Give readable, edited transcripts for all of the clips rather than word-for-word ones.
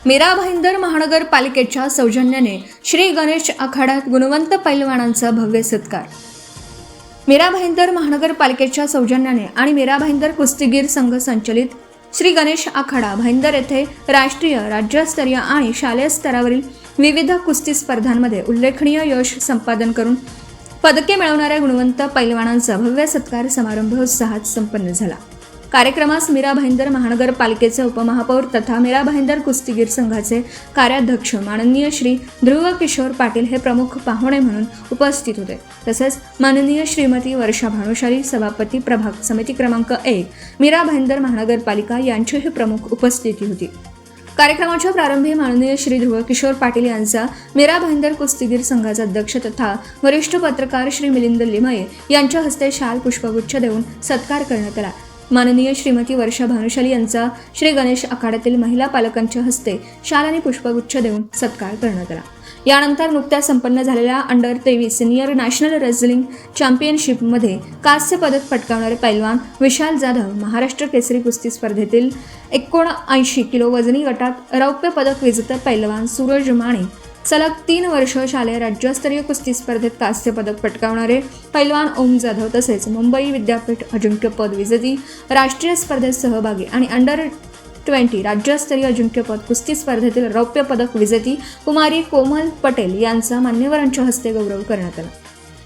मीरा भाईंदर महानगरपालिकेच्या सौजन्याने श्री गणेश आखाड्यात गुणवंत पैलवानांचा भव्य सत्कार। मीरा भाईंदर महानगरपालिकेच्या सौजन्याने आणि मीरा भाईंदर कुस्तीगीर संघ संचलित श्री गणेश आखाडा भाईंदर येथे राष्ट्रीय, राज्यस्तरीय आणि शालेय स्तरावरील विविध कुस्ती स्पर्धांमध्ये उल्लेखनीय यश संपादन करून पदके मिळवणाऱ्या गुणवंत पैलवानांचा भव्य सत्कार समारंभ उत्साहात संपन्न झाला। कार्यक्रमास मीरा भाईंदर महानगरपालिकेचे उपमहापौर तथा मीरा भाईंदर कुस्तीगीर संघाचे कार्याध्यक्ष माननीय श्री ध्रुव किशोर पाटील हे प्रमुख पाहुणे म्हणून उपस्थित होते। तसेच माननीय श्रीमती वर्षा भानुशाली, सभापती प्रभाग समिती क्रमांक 1 मीरा भाईंदर महानगरपालिका यांचीही प्रमुख उपस्थिती होती। कार्यक्रमाच्या प्रारंभी माननीय श्री ध्रुव किशोर पाटील यांचा मीरा भाईंदर कुस्तीगीर संघाचा अध्यक्ष तथा वरिष्ठ पत्रकार श्री मिलिंद लिमये यांच्या हस्ते शाल पुष्पगुच्छ देऊन सत्कार करण्यात आला। माननीय श्रीमती वर्षा भानुशाली यांचा श्री गणेश आखाड्यातील महिला पालकांच्या हस्ते शाल आणि पुष्पगुच्छ देऊन सत्कार करण्यात आला। यानंतर नुकत्याच संपन्न झालेल्या अंडर 23 सिनियर नॅशनल रेसलिंग चॅम्पियनशिपमध्ये कांस्य पदक पटकावणारे पैलवान विशाल जाधव, महाराष्ट्र केसरी कुस्ती स्पर्धेतील 79 किलो वजनी गटात रौप्य पदक विजेते पैलवान सूरज माने, सलग 3 वर्ष शालेय राज्यस्तरीय कुस्ती स्पर्धेत कांस्य पदक पटकावणारे पैलवान ओम जाधव, तसेच मुंबई विद्यापीठ अजिंक्यपद विजेती, राष्ट्रीय स्पर्धेत सहभागी आणि अंडर 20 राज्यस्तरीय अजिंक्यपद कुस्ती स्पर्धेतील रौप्य पदक विजेती कुमारी कोमल पटेल यांचा मान्यवरांच्या हस्ते गौरव करण्यात आला।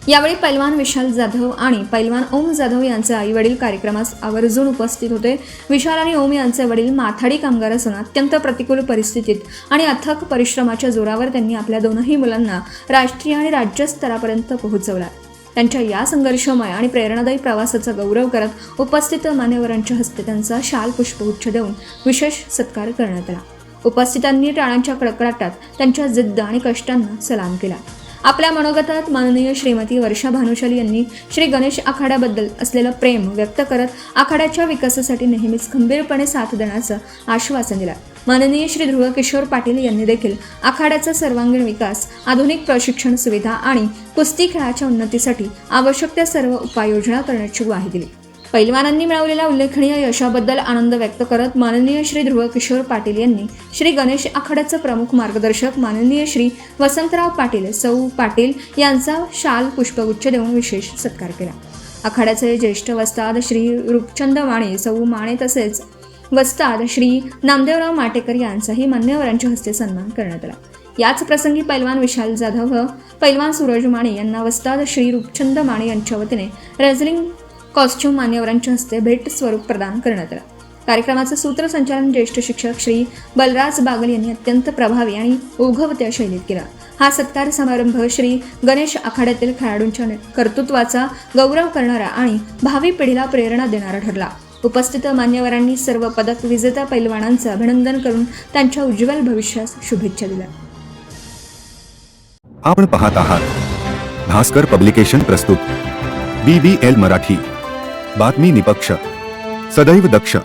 यावेळी पैलवान विशाल जाधव आणि पैलवान ओम जाधव यांचे आई वडील कार्यक्रमास आवर्जून उपस्थित होते। विशाल आणि ओम यांचे वडील माथाडी कामगार असून अत्यंत प्रतिकूल परिस्थितीत आणि अथक परिश्रमाच्या जोरावर त्यांनी आपल्या दोनही मुलांना राष्ट्रीय आणि राज्य स्तरापर्यंत पोहोचवला। त्यांच्या या संघर्षमय आणि प्रेरणादायी प्रवासाचा गौरव करत उपस्थित मान्यवरांच्या हस्ते त्यांचा शाल पुष्पगुच्छ देऊन विशेष सत्कार करण्यात आला। उपस्थितांनी टाळ्यांच्या कडकडाटात त्यांच्या जिद्द आणि कष्टांना सलाम केला। आपल्या मनोगतात माननीय श्रीमती वर्षा भानुशाली यांनी श्री गणेश आखाड्याबद्दल असलेलं प्रेम व्यक्त करत आखाड्याच्या विकासासाठी नेहमीच खंबीरपणे साथ देण्याचं आश्वासन दिलं। माननीय श्री ध्रुव किशोर पाटील यांनी देखील आखाड्याचा सर्वांगीण विकास, आधुनिक प्रशिक्षण सुविधा आणि कुस्ती खेळाच्या उन्नतीसाठी आवश्यक त्या सर्व उपाययोजना करण्याची ग्वाही दिली। पैलवानांनी मिळवलेल्या उल्लेखनीय यशाबद्दल आनंद व्यक्त करत माननीय श्री ध्रुव किशोर पाटील यांनी श्री गणेश आखाड्याचे प्रमुख मार्गदर्शक माननीय श्री वसंतराव पाटील, सौ पाटील यांचा शाल पुष्पगुच्छ देऊन विशेष सत्कार केला। आखाड्याचे ज्येष्ठ वस्ताद श्री रूपचंद माने, सौ माने तसेच वस्ताद श्री नामदेवराव माटेकर यांचाही मान्यवरांच्या हस्ते सन्मान करण्यात आला। याच प्रसंगी पैलवान विशाल जाधव व पैलवान सूरज माने यांना वस्ताद श्री रूपचंद माने यांच्या वतीने रेसलिंग कॉस्ट्यूम मान्यवरांच्या हस्ते भेट स्वरूप प्रदान करण्यात आला। कार्यक्रमाचे सूत्रसंचालन ज्येष्ठ शिक्षक श्री बलराज बागल यांनी अत्यंत प्रभावी आणि ओघवत्या शैलीत केला। हा सत्कार समारंभ श्री गणेश आखाड्यातील खेळाडूंच्या कर्तृत्वाचा गौरव करणारा आणि भावी पिढीला प्रेरणा देणारा ठरला। उपस्थित मान्यवरांनी सर्व पदक विजेत्या पैलवानांचे अभिनंदन करून त्यांच्या उज्ज्वल भविष्यास शुभेच्छा दिल्या। आपण पाहत आहात भास्कर पब्लिकेशन प्रस्तुत BBL मराठी, बातमी निपक्ष, सदैव दक्ष।